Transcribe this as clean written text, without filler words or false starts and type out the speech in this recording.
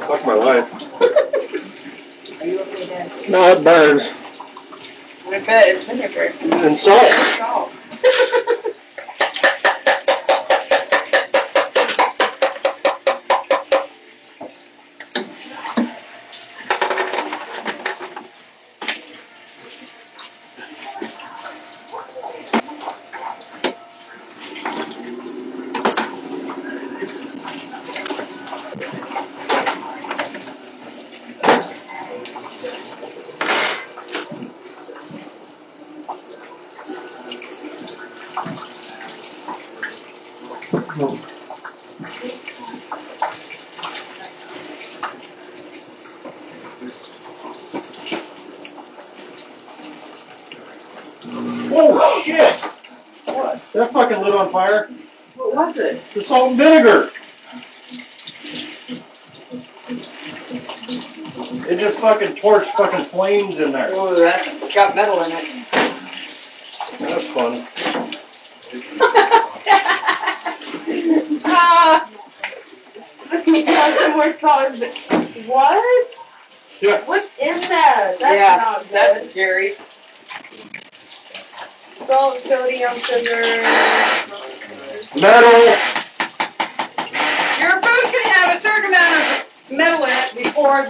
Fuck my life. Are you okay, Dad? No, it burns. I bet it's vinegar. And salt. Salt. Oh shit! What? That fucking lit on fire. What was it? The salt and vinegar. It just fucking torched fucking flames in there. Oh, that's got metal in it. That's fun. You got some more salt. What? Yeah. What's in there? That's not good. That's scary. Salt, sodium, sugar. Metal. Your food can have a certain amount of metal in it before